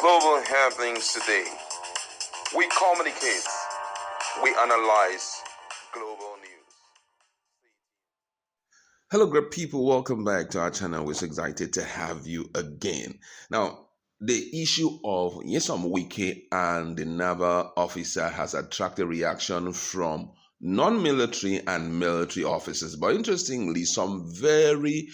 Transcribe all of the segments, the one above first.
Global happenings today. We communicate. We analyze global news. Hello, great people. Welcome back to our channel. We're so excited to have you again. Now, the issue of Wike and the naval officer has attracted reaction from non-military and military officers. But interestingly, some very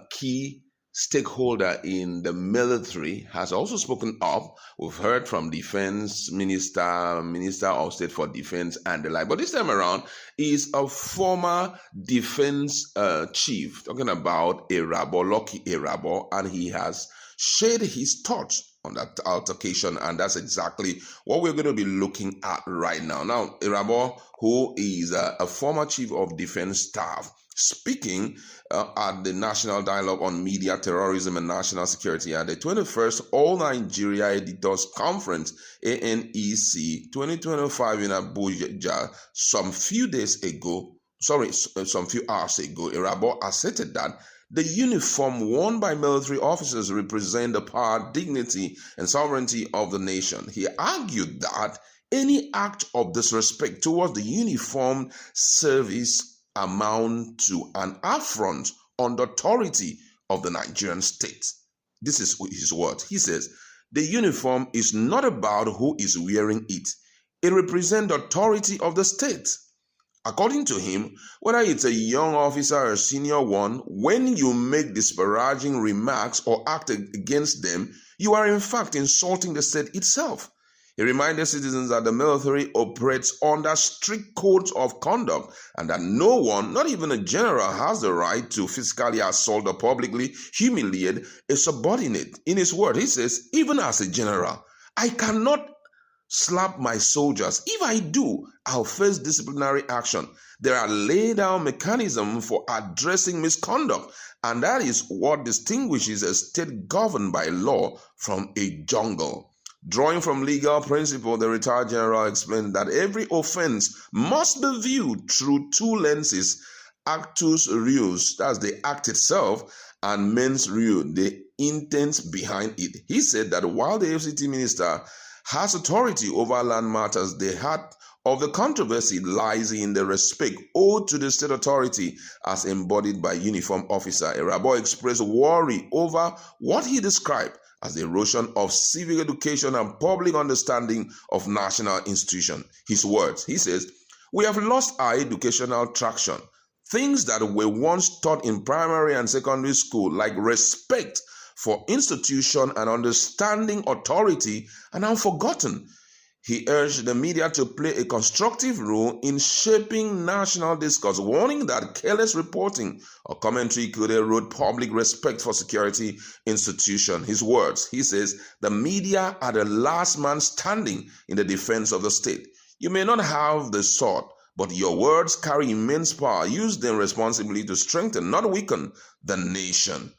key stakeholder in the military has also spoken up. We've heard from defense minister, minister of state for defense and the like. But this time around is a former defense chief, talking about Irabor, Lucky Irabor, and he has shared his thoughts on that altercation, and that's exactly what we're going to be looking at right now. Now, Irabor, who is a former chief of defense staff, speaking at the National Dialogue on Media, Terrorism and National Security at the 21st All Nigeria Editors Conference, ANEC 2025 in Abuja, some few hours ago, Irabor asserted that the uniform worn by military officers represent the power, dignity, and sovereignty of the nation. He argued that any act of disrespect towards the uniformed service amount to an affront on the authority of the Nigerian state. This is his word. He says, the uniform is not about who is wearing it. It represents the authority of the state. According to him, whether it's a young officer or a senior one, when you make disparaging remarks or act against them, you are in fact insulting the state itself. He reminded citizens that the military operates under strict codes of conduct and that no one, not even a general, has the right to physically assault or publicly humiliate a subordinate. In his word, he says, even as a general, I cannot slap my soldiers. If I do, I'll face disciplinary action. There are laid down mechanisms for addressing misconduct, and that is what distinguishes a state governed by law from a jungle. Drawing from legal principle, the retired general explained that every offense must be viewed through two lenses: actus reus, that's the act itself, and mens rea, the intent behind it. He said that while the FCT minister has authority over land matters, the heart of the controversy lies in the respect owed to the state authority as embodied by uniformed officer. Irabor expressed worry over what he described as the erosion of civic education and public understanding of national institutions. His words, he says, we have lost our educational traction. Things that were once taught in primary and secondary school, like respect for institution and understanding authority, are now forgotten. He urged the media to play a constructive role in shaping national discourse, warning that careless reporting or commentary could erode public respect for security institutions. His words, he says, the media are the last man standing in the defense of the state. You may not have the sword, but your words carry immense power. Use them responsibly to strengthen, not weaken, the nation.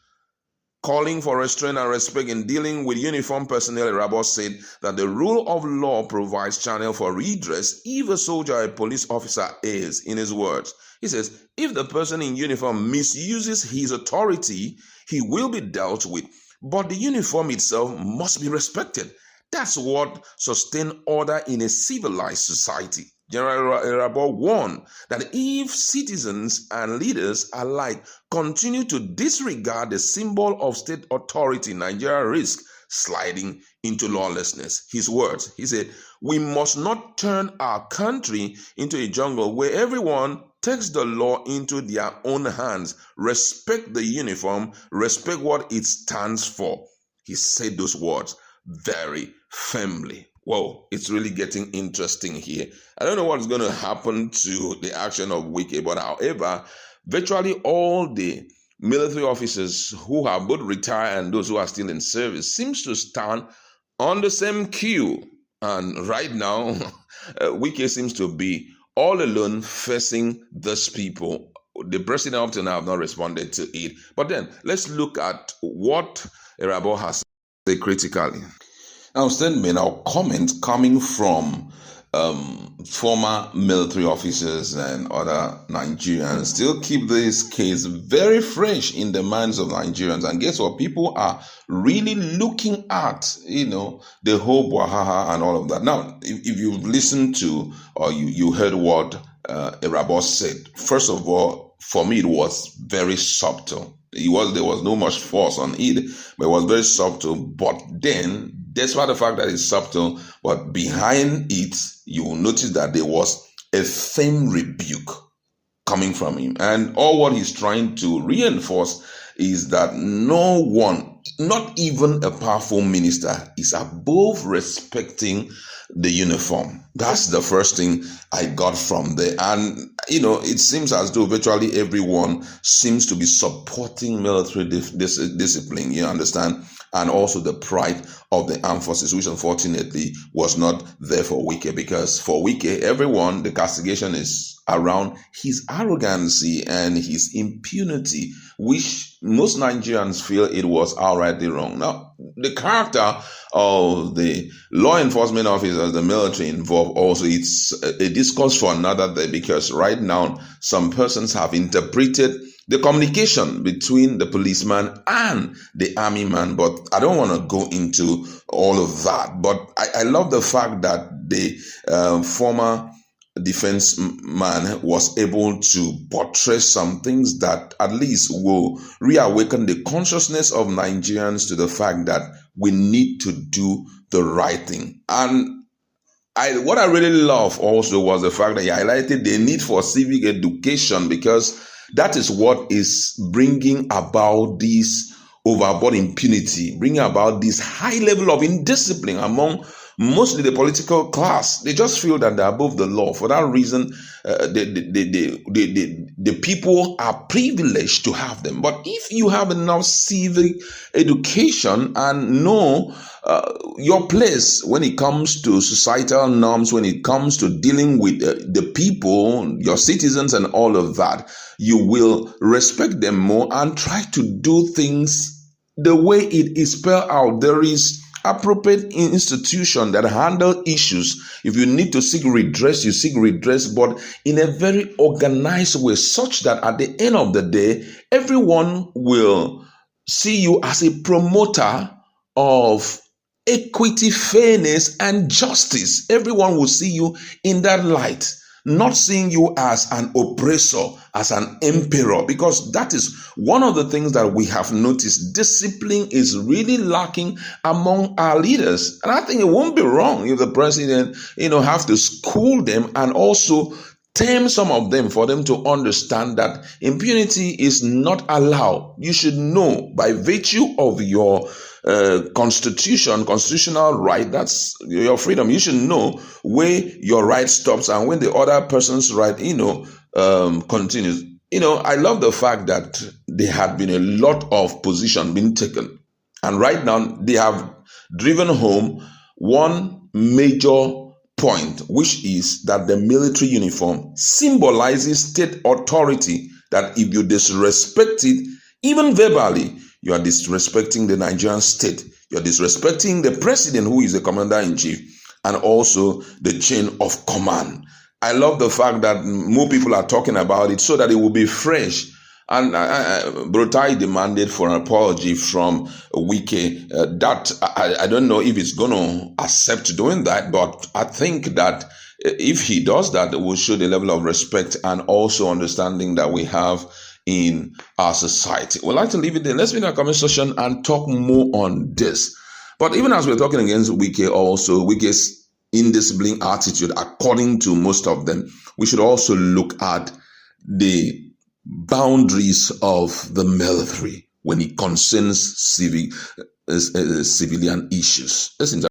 Calling for restraint and respect in dealing with uniformed personnel, Irabor said that the rule of law provides channel for redress if a soldier or a police officer is. In his words, he says, if the person in uniform misuses his authority, he will be dealt with, but the uniform itself must be respected. That's what sustains order in a civilized society. General Irabor warned that if citizens and leaders alike continue to disregard the symbol of state authority, Nigeria risks sliding into lawlessness. His words, he said, we must not turn our country into a jungle where everyone takes the law into their own hands. Respect the uniform, respect what it stands for. He said those words very firmly. Whoa, it's really getting interesting here. I don't know what's going to happen to the action of Wike, but however, virtually all the military officers who have both retired and those who are still in service seems to stand on the same queue. And right now, Wike seems to be all alone facing these people. The president up to now have not responded to it. But then let's look at what Irabor has said critically. Now, statement or comment coming from former military officers and other Nigerians still keep this case very fresh in the minds of Nigerians. And guess what? People are really looking at, the whole Bwahaha and all of that. Now, if you've listened to or you heard what Irabor said, first of all, for me, it was very subtle. There was no much force on it, but it was very subtle. But then, despite the fact that it's subtle, but behind it, you will notice that there was a firm rebuke coming from him. And all what he's trying to reinforce is that no one, not even a powerful minister, is above respecting the uniform. That's the first thing I got from there. And, it seems as though virtually everyone seems to be supporting military discipline, you understand? And also the pride of the armed forces, which unfortunately was not there for Wike, because for Wike, everyone, the castigation is around his arrogancy and his impunity, which most Nigerians feel it was outrightly wrong. Now, the character of the law enforcement officers, the military involved also, it's a discourse for another day, because right now some persons have interpreted the communication between the policeman and the army man, but I don't want to go into all of that. But I love the fact that the former defense man was able to portray some things that at least will reawaken the consciousness of Nigerians to the fact that we need to do the right thing. And what I really love also was the fact that he highlighted the need for civic education, because that is what is bringing about this overboard impunity, bringing about this high level of indiscipline among mostly the political class. They just feel that they're above the law. For that reason, the people are privileged to have them. But if you have enough civic education and know your place when it comes to societal norms, when it comes to dealing with the people, your citizens and all of that, you will respect them more and try to do things the way it is spelled out. There is appropriate institution that handle issues. If you need to seek redress, you seek redress, but in a very organized way, such that at the end of the day, everyone will see you as a promoter of equity, fairness, and justice. Everyone will see you in that light, not seeing you as an oppressor, as an emperor, because that is one of the things that we have noticed. Discipline is really lacking among our leaders. And I think it won't be wrong if the president, have to school them and also tame some of them for them to understand that impunity is not allowed. You should know by virtue of your constitutional right, that's your freedom. You should know where your right stops and when the other person's right, continues. I love the fact that there had been a lot of position being taken. And right now, they have driven home one major point, which is that the military uniform symbolizes state authority, that if you disrespect it, even verbally, you are disrespecting the Nigerian state. You are disrespecting the president, who is the commander-in-chief, and also the chain of command. I love the fact that more people are talking about it so that it will be fresh. And Brotai demanded for an apology from Wike. That I don't know if it's going to accept doing that, but I think that if he does that, it will show the level of respect and also understanding that we have in our society. We'd like to leave it there. Let's be in our comment section and talk more on this. But even as we're talking against Wike, also Wike's indisciplined attitude, according to most of them, we should also look at the boundaries of the military when it concerns civilian issues.